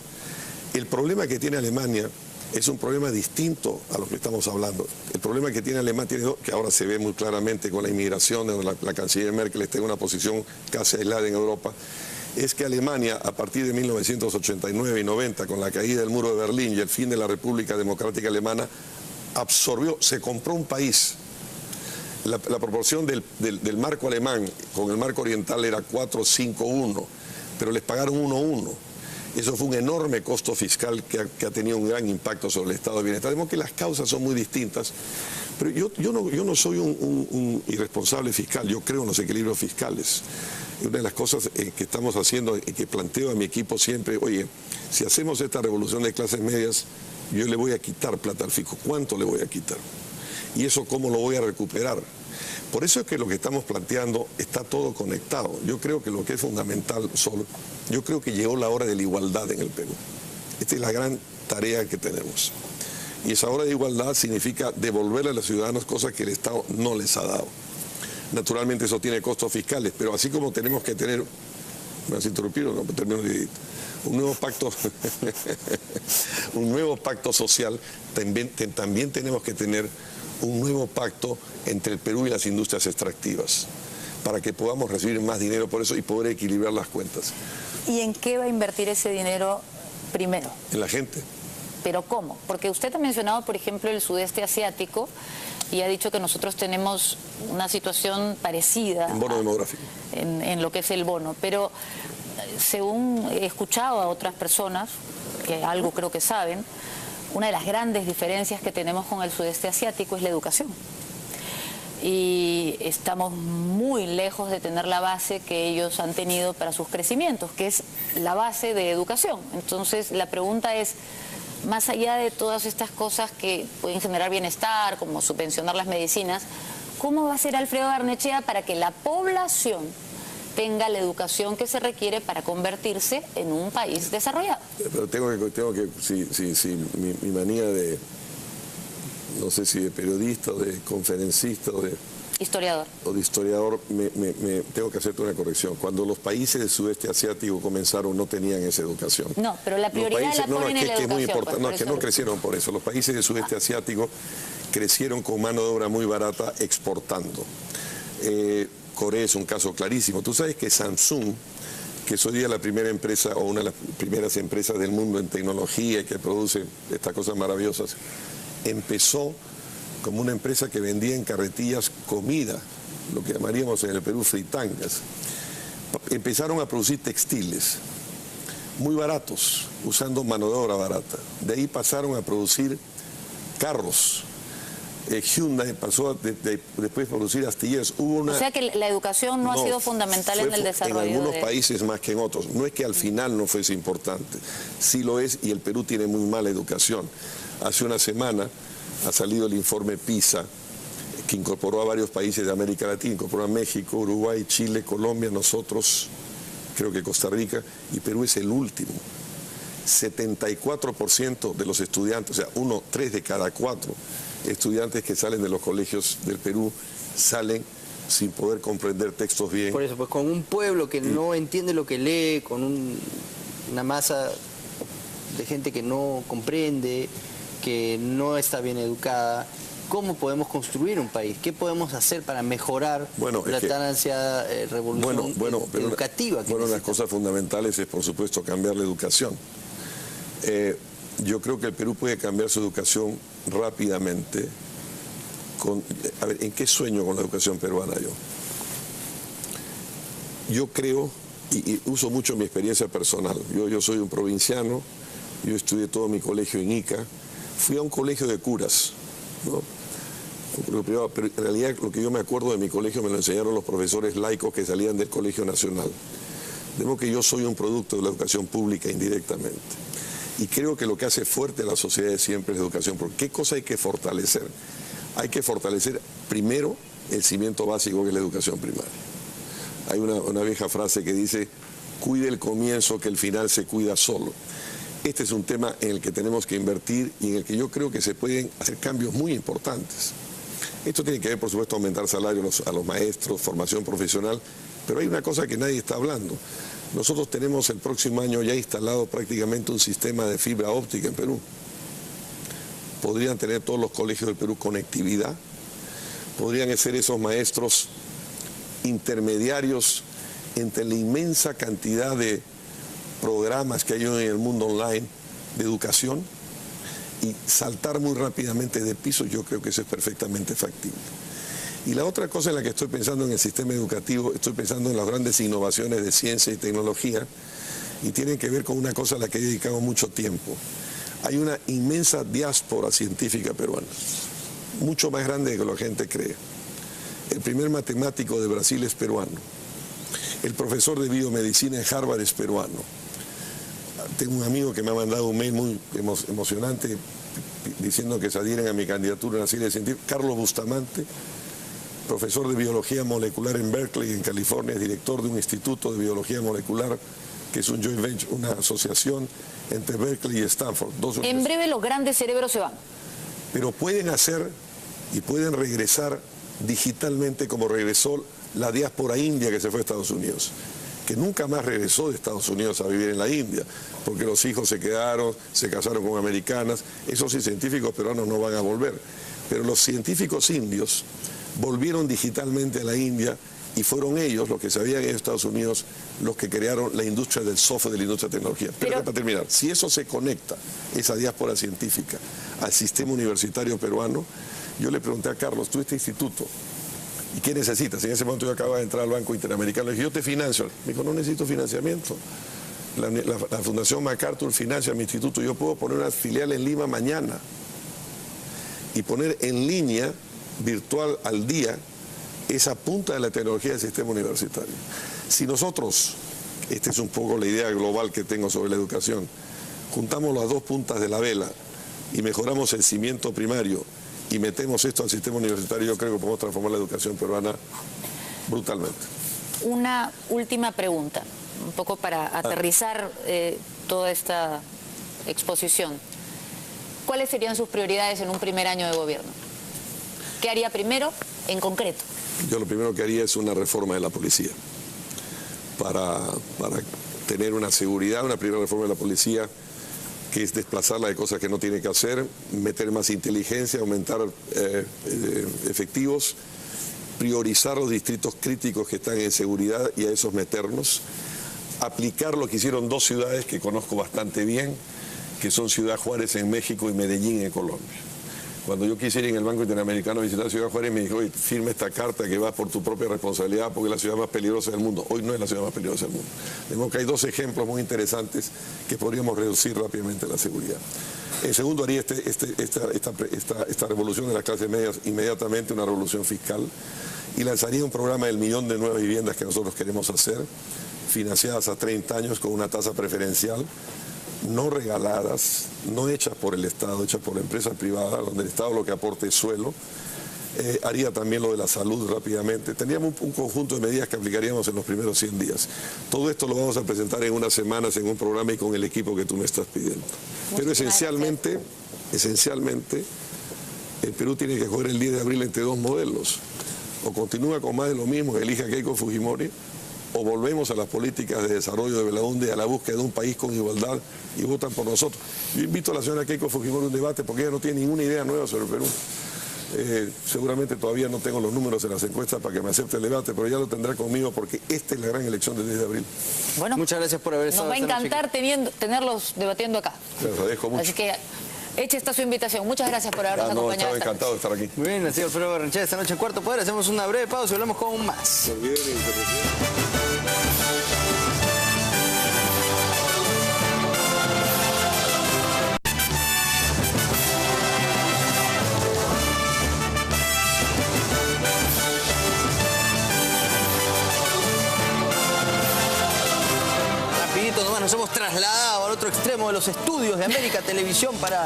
[SPEAKER 3] El problema que tiene Alemania es un problema distinto a lo que estamos hablando. El problema que tiene Alemania, que ahora se ve muy claramente con la inmigración, donde la canciller Merkel está en una posición casi aislada en Europa, es que Alemania, a partir de 1989 y 90, con la caída del muro de Berlín y el fin de la República Democrática Alemana, absorbió, se compró un país. La proporción del marco alemán con el marco oriental era 4-5-1, pero les pagaron 1-1. Eso fue un enorme costo fiscal que ha tenido un gran impacto sobre el estado de bienestar. Vemos que las causas son muy distintas, pero yo no soy un irresponsable fiscal, yo creo en los equilibrios fiscales. Una de las cosas que estamos haciendo y que planteo a mi equipo siempre, oye, si hacemos esta revolución de clases medias, yo le voy a quitar plata al fisco. ¿Cuánto le voy a quitar? ¿Y eso cómo lo voy a recuperar? Por eso es que lo que estamos planteando está todo conectado. Yo creo que lo que es fundamental, Sol, yo creo que llegó la hora de la igualdad en el Perú. Esta es la gran tarea que tenemos. Y esa hora de igualdad significa devolverle a los ciudadanos cosas que el Estado no les ha dado. Naturalmente eso tiene costos fiscales, pero así como tenemos que tener, ¿me vas a interrumpir o no? Un nuevo pacto social, también tenemos que tener un nuevo pacto entre el Perú y las industrias extractivas, para que podamos recibir más dinero por eso y poder equilibrar las cuentas.
[SPEAKER 4] ¿Y en qué va a invertir ese dinero primero?
[SPEAKER 3] En la gente.
[SPEAKER 4] ¿Pero cómo? Porque usted ha mencionado, por ejemplo, el sudeste asiático y ha dicho que nosotros tenemos una situación parecida
[SPEAKER 3] en bono demográfico.
[SPEAKER 4] En lo que es el bono, pero según he escuchado a otras personas, que algo creo que saben, una de las grandes diferencias que tenemos con el sudeste asiático es la educación. Y estamos muy lejos de tener la base que ellos han tenido para sus crecimientos, que es la base de educación. Entonces, la pregunta es, más allá de todas estas cosas que pueden generar bienestar, como subvencionar las medicinas, ¿cómo va a ser Alfredo Barnechea para que la población tenga la educación que se requiere para convertirse en un país desarrollado?
[SPEAKER 3] Pero tengo que mi manía de, no sé si de periodista, o de conferencista, o de
[SPEAKER 4] historiador.
[SPEAKER 3] O de historiador, tengo que hacerte una corrección. Cuando los países del sudeste asiático comenzaron, no tenían esa educación.
[SPEAKER 4] No, pero la prioridad la ponen en la educación.
[SPEAKER 3] Es muy importante. No, es que no crecieron por eso. Los países del sudeste asiático crecieron con mano de obra muy barata exportando. Corea es un caso clarísimo. Tú sabes que Samsung, que es hoy día la primera empresa o una de las primeras empresas del mundo en tecnología y que produce estas cosas maravillosas, empezó como una empresa que vendía en carretillas comida, lo que llamaríamos en el Perú fritangas. Empezaron a producir textiles muy baratos, usando mano de obra barata. De ahí pasaron a producir carros. Hyundai pasó después a producir astilleros.
[SPEAKER 4] O sea que la educación no ha sido fundamental en el desarrollo.
[SPEAKER 3] En algunos países más que en otros. No es que al final no fuese importante, sí lo es, y el Perú tiene muy mala educación. Hace una semana ha salido el informe PISA, que incorporó a varios países de América Latina, incorporó a México, Uruguay, Chile, Colombia, nosotros, creo que Costa Rica, y Perú es el último. 74% de los estudiantes, o sea, 3 de cada 4 estudiantes que salen de los colegios del Perú salen sin poder comprender textos bien.
[SPEAKER 1] Por eso, pues con un pueblo que no entiende lo que lee, con una masa de gente que no comprende, que no está bien educada, ¿cómo podemos construir un país? ¿Qué podemos hacer para mejorar la tan ansiada revolución educativa?
[SPEAKER 3] Una de las cosas fundamentales es, por supuesto, cambiar la educación. Yo creo que el Perú puede cambiar su educación rápidamente. A ver, ¿en qué sueño con la educación peruana yo? Yo creo, y uso mucho mi experiencia personal, yo soy un provinciano, yo estudié todo mi colegio en Ica, fui a un colegio de curas, ¿no? Pero en realidad lo que yo me acuerdo de mi colegio me lo enseñaron los profesores laicos que salían del Colegio Nacional. De modo que yo soy un producto de la educación pública indirectamente. Y creo que lo que hace fuerte a la sociedad siempre es la educación. Porque ¿qué cosa hay que fortalecer? Hay que fortalecer primero el cimiento básico, que es la educación primaria. Hay una vieja frase que dice, cuide el comienzo que el final se cuida solo. Este es un tema en el que tenemos que invertir y en el que yo creo que se pueden hacer cambios muy importantes. Esto tiene que ver, por supuesto, aumentar salarios a los maestros, formación profesional, pero hay una cosa que nadie está hablando. Nosotros tenemos el próximo año ya instalado prácticamente un sistema de fibra óptica en Perú. Podrían tener todos los colegios del Perú conectividad, podrían ser esos maestros intermediarios entre la inmensa cantidad de programas que hay hoy en el mundo online de educación y saltar muy rápidamente de piso, yo creo que eso es perfectamente factible. Y la otra cosa en la que estoy pensando en el sistema educativo, estoy pensando en las grandes innovaciones de ciencia y tecnología, y tienen que ver con una cosa a la que he dedicado mucho tiempo. Hay una inmensa diáspora científica peruana, mucho más grande de lo que la gente cree. El primer matemático de Brasil es peruano. El profesor de biomedicina en Harvard es peruano. Tengo un amigo que me ha mandado un mail muy emocionante diciendo que se adhieren a mi candidatura en la serie de científicos. Carlos Bustamante, profesor de biología molecular en Berkeley, en California, es director de un instituto de biología molecular que es un joint venture, una asociación entre Berkeley y Stanford.
[SPEAKER 4] En breve los grandes cerebros se van.
[SPEAKER 3] Pero pueden hacer y pueden regresar digitalmente como regresó la diáspora india que se fue a Estados Unidos, que nunca más regresó de Estados Unidos a vivir en la India, porque los hijos se quedaron, se casaron con americanas. Esos sí, científicos peruanos no van a volver. Pero los científicos indios volvieron digitalmente a la India y fueron ellos los que sabían en Estados Unidos los que crearon la industria del software, de la industria de tecnología. Pero para terminar, si eso se conecta, esa diáspora científica, al sistema universitario peruano, yo le pregunté a Carlos, tú este instituto, ¿y qué necesitas? En ese momento yo acababa de entrar al Banco Interamericano, le dije, yo te financio. Me dijo, no necesito financiamiento. La Fundación MacArthur financia mi instituto, yo puedo poner una filial en Lima mañana y poner en línea, virtual al día, esa punta de la tecnología del sistema universitario. Si nosotros, esta es un poco la idea global que tengo sobre la educación, juntamos las dos puntas de la vela y mejoramos el cimiento primario y metemos esto al sistema universitario, yo creo que podemos transformar la educación peruana brutalmente.
[SPEAKER 4] Una última pregunta, un poco para aterrizar toda esta exposición. ¿Cuáles serían sus prioridades en un primer año de gobierno? ¿Qué haría primero en concreto?
[SPEAKER 3] Yo lo primero que haría es una reforma de la policía para tener una seguridad, una primera reforma de la policía que es desplazarla de cosas que no tiene que hacer, meter más inteligencia, aumentar efectivos, priorizar los distritos críticos que están en seguridad y a esos meternos, aplicar lo que hicieron dos ciudades que conozco bastante bien, que son Ciudad Juárez en México y Medellín en Colombia. Cuando yo quise ir en el Banco Interamericano a visitar Ciudad Juárez, me dijo, oye, firma esta carta que va por tu propia responsabilidad porque es la ciudad más peligrosa del mundo. Hoy no es la ciudad más peligrosa del mundo. Vemos que hay dos ejemplos muy interesantes que podríamos reducir rápidamente la seguridad. En segundo, haría esta revolución de las clases medias inmediatamente, una revolución fiscal, y lanzaría un programa del 1.000.000 de nuevas viviendas que nosotros queremos hacer, financiadas a 30 años con una tasa preferencial, no regaladas, no hechas por el Estado, hechas por empresas privadas, donde el Estado lo que aporte es suelo. Haría también lo de la salud rápidamente. Tendríamos un conjunto de medidas que aplicaríamos en los primeros 100 días. Todo esto lo vamos a presentar en unas semanas en un programa y con el equipo que tú me estás pidiendo. Pero esencialmente, el Perú tiene que jugar el 10 de abril entre dos modelos. O continúa con más de lo mismo, elige a Keiko Fujimori, o volvemos a las políticas de desarrollo de Belaúnde, a la búsqueda de un país con igualdad y votan por nosotros. Yo invito a la señora Keiko Fujimori a un debate porque ella no tiene ninguna idea nueva sobre el Perú. Seguramente todavía no tengo los números en las encuestas para que me acepte el debate, pero ya lo tendrá conmigo porque esta es la gran elección del 10 de abril.
[SPEAKER 1] Bueno, muchas gracias por haber estado.
[SPEAKER 4] Nos va a encantar tenerlos debatiendo acá.
[SPEAKER 3] Les agradezco mucho.
[SPEAKER 4] Así que hecha está su invitación. Muchas gracias por habernos acompañado.
[SPEAKER 3] Estaba encantado de estar aquí.
[SPEAKER 1] Muy bien, así Alfredo Barnechea esta noche en Cuarto Poder. Hacemos una breve pausa y hablamos con más. Nos hemos trasladado al otro extremo de los estudios de América Televisión para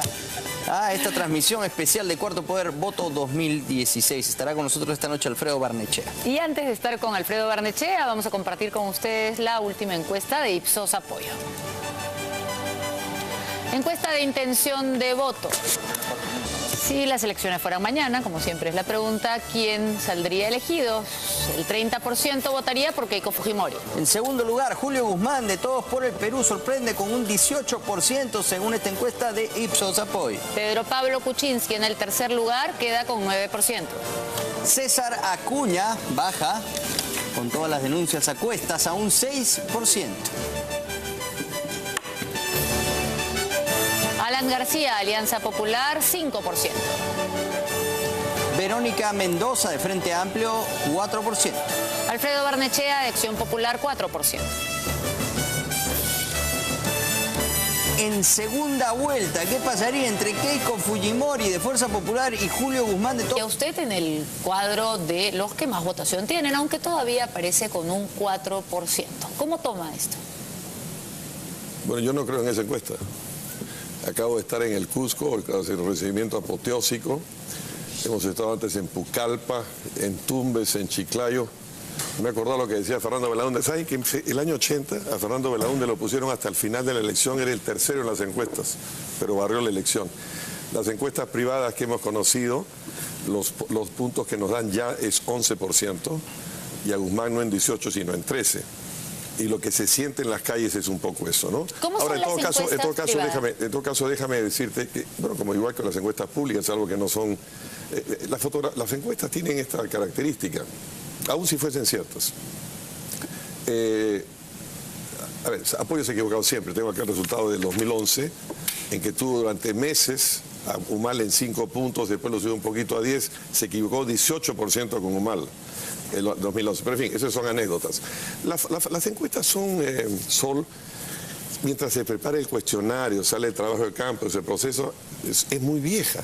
[SPEAKER 1] esta transmisión especial de Cuarto Poder Voto 2016. Estará con nosotros esta noche Alfredo Barnechea.
[SPEAKER 4] Y antes de estar con Alfredo Barnechea, vamos a compartir con ustedes la última encuesta de Ipsos Apoyo. Encuesta de intención de voto. Si las elecciones fueran mañana, como siempre es la pregunta, ¿quién saldría elegido? El 30% votaría por Keiko Fujimori.
[SPEAKER 1] En segundo lugar, Julio Guzmán, de Todos por el Perú, sorprende con un 18% según esta encuesta de Ipsos Apoyo.
[SPEAKER 4] Pedro Pablo Kuczynski en el tercer lugar queda con 9%.
[SPEAKER 1] César Acuña baja con todas las denuncias a cuestas a un 6%.
[SPEAKER 4] Alan García, Alianza Popular, 5%.
[SPEAKER 1] Verónica Mendoza, de Frente Amplio, 4%.
[SPEAKER 4] Alfredo Barnechea, de Acción Popular, 4%.
[SPEAKER 1] En segunda vuelta, ¿qué pasaría entre Keiko Fujimori, de Fuerza Popular, y Julio Guzmán, de
[SPEAKER 4] Y a usted en el cuadro de los que más votación tienen, aunque todavía aparece con un 4%. ¿Cómo toma esto?
[SPEAKER 3] Bueno, yo no creo en esa encuesta. Acabo de estar en el Cusco, el recibimiento apoteósico. Hemos estado antes en Pucallpa, en Tumbes, en Chiclayo. Me he acordado lo que decía Fernando Belaúnde. ¿Saben que el año 80 a Fernando Belaúnde lo pusieron hasta el final de la elección? Era el tercero en las encuestas, pero barrió la elección. Las encuestas privadas que hemos conocido, los puntos que nos dan ya es 11%, y a Guzmán no en 18, sino en 13%. Y lo que se siente en las calles es un poco eso, ¿no?
[SPEAKER 4] Ahora, en
[SPEAKER 3] todo caso, déjame decirte que, bueno, como igual que las encuestas públicas, algo que no son... las encuestas tienen esta característica, aún si fuesen ciertas. A ver, Apoyo se ha equivocado siempre. Tengo acá el resultado del 2011, en que tuvo durante meses a Humal en 5 puntos, después lo subió un poquito a 10, se equivocó 18% con Humal. El 2011. Pero en fin, esas son anécdotas. Las encuestas son, Sol, mientras se prepara el cuestionario, sale el trabajo de campo, ese proceso es muy vieja.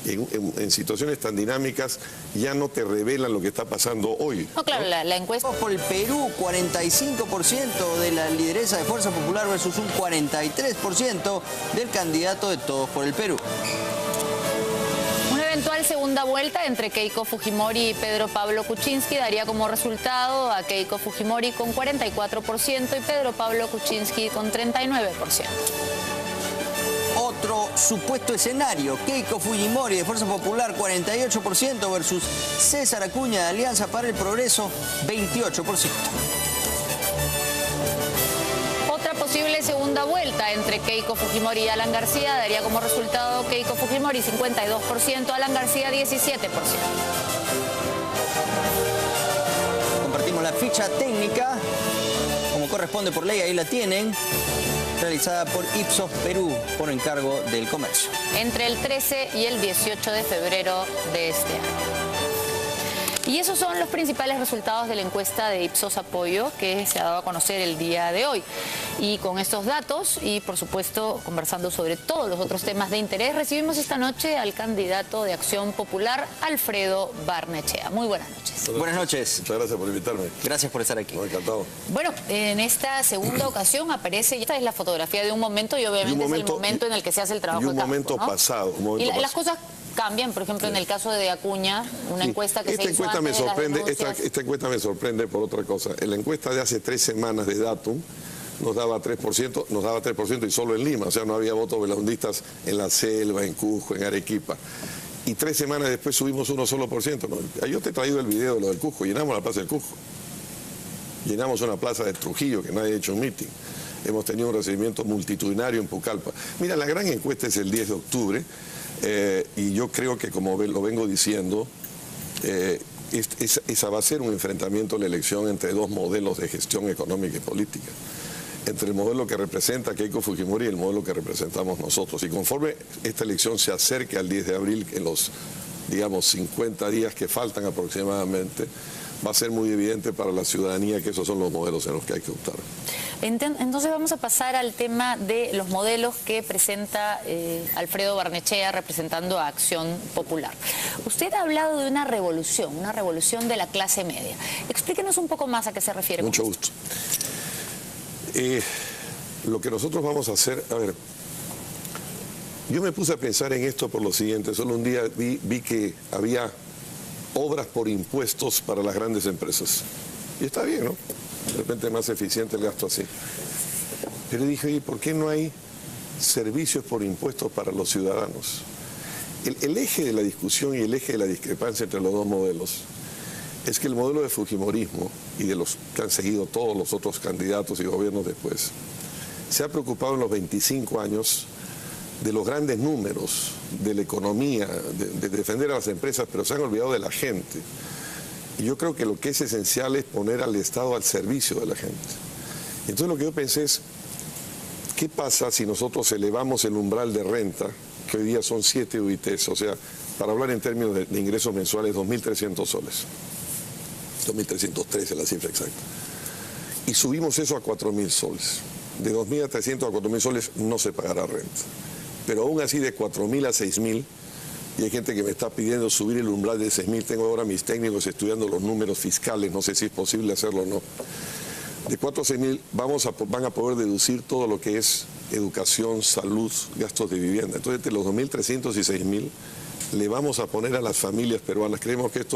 [SPEAKER 3] En situaciones tan dinámicas ya no te revelan lo que está pasando hoy.
[SPEAKER 4] No, claro, ¿no? La encuesta...
[SPEAKER 1] Por el Perú, 45% de la lideresa de Fuerza Popular versus un 43% del candidato de Todos por el Perú.
[SPEAKER 4] Eventual segunda vuelta entre Keiko Fujimori y Pedro Pablo Kuczynski daría como resultado a Keiko Fujimori con 44% y Pedro Pablo Kuczynski con 39%.
[SPEAKER 1] Otro supuesto escenario, Keiko Fujimori de Fuerza Popular, 48% versus César Acuña de Alianza para el Progreso, 28%.
[SPEAKER 4] Posible segunda vuelta entre Keiko Fujimori y Alan García daría como resultado Keiko Fujimori 52%, Alan García 17%.
[SPEAKER 1] Compartimos la ficha técnica, como corresponde por ley, ahí la tienen, realizada por Ipsos Perú por encargo del Comercio.
[SPEAKER 4] Entre el 13 y el 18 de febrero de este año. Y esos son los principales resultados de la encuesta de Ipsos Apoyo que se ha dado a conocer el día de hoy. Y con estos datos y, por supuesto, conversando sobre todos los otros temas de interés, recibimos esta noche al candidato de Acción Popular, Alfredo Barnechea. Muy buenas noches.
[SPEAKER 1] Buenas noches.
[SPEAKER 3] Muchas gracias por invitarme.
[SPEAKER 1] Gracias por estar aquí.
[SPEAKER 3] Encantado.
[SPEAKER 4] Bueno, en esta segunda ocasión aparece, esta es la fotografía de un momento y obviamente es el momento en el que se hace el trabajo de campo,
[SPEAKER 3] un momento pasado.
[SPEAKER 4] Y las cosas cambian, por ejemplo, en el caso de Acuña, una encuesta que se hizo
[SPEAKER 3] encuesta
[SPEAKER 4] antes
[SPEAKER 3] me sorprende,
[SPEAKER 4] de las denuncias.
[SPEAKER 3] esta encuesta me sorprende por otra cosa. En la encuesta de hace 3 semanas de Datum nos daba 3% y solo en Lima, o sea, no había votos belaundistas en la selva, en Cusco, en Arequipa. Y 3 semanas después subimos 1%. ¿No? Yo te he traído el video de lo del Cusco, llenamos la plaza del Cusco. Llenamos una plaza de Trujillo, que nadie ha hecho un meeting. Hemos tenido un recibimiento multitudinario en Pucallpa. Mira, la gran encuesta es el 10 de octubre, y yo creo que, como lo vengo diciendo, esa va a ser un enfrentamiento en la elección entre 2 modelos de gestión económica y política. Entre el modelo que representa Keiko Fujimori y el modelo que representamos nosotros. Y conforme esta elección se acerque al 10 de abril, en los, digamos, 50 días que faltan aproximadamente, va a ser muy evidente para la ciudadanía que esos son los modelos en los que hay que optar.
[SPEAKER 4] Entonces vamos a pasar al tema de los modelos que presenta Alfredo Barnechea representando a Acción Popular. Usted ha hablado de una revolución de la clase media. Explíquenos un poco más a qué se refiere.
[SPEAKER 3] Mucho gusto. Lo que nosotros vamos a hacer, a ver, yo me puse a pensar en esto por lo siguiente. Solo un día vi que había obras por impuestos para las grandes empresas. Y está bien, ¿no? De repente es más eficiente el gasto así. Pero dije, oye, ¿por qué no hay servicios por impuestos para los ciudadanos? El eje de la discusión y el eje de la discrepancia entre los 2 modelos es que el modelo de fujimorismo y de los que han seguido todos los otros candidatos y gobiernos después, se ha preocupado en los 25 años de los grandes números, de la economía, de defender a las empresas, pero se han olvidado de la gente. Y yo creo que lo que es esencial es poner al Estado al servicio de la gente. Entonces lo que yo pensé es, ¿qué pasa si nosotros elevamos el umbral de renta, que hoy día son 7 UITs, o sea, para hablar en términos de ingresos mensuales, 2.300 soles. 2.313 es la cifra exacta. Y subimos eso a 4.000 soles. De 2.000 a 300 a 4.000 soles no se pagará renta. Pero aún así de 4.000 a 6.000, y hay gente que me está pidiendo subir el umbral de 6.000, tengo ahora mis técnicos estudiando los números fiscales, no sé si es posible hacerlo o no. De 4 a 6.000 van a poder deducir todo lo que es educación, salud, gastos de vivienda. Entonces, entre los 2.300 y 6.000 le vamos a poner a las familias peruanas. Creemos que esto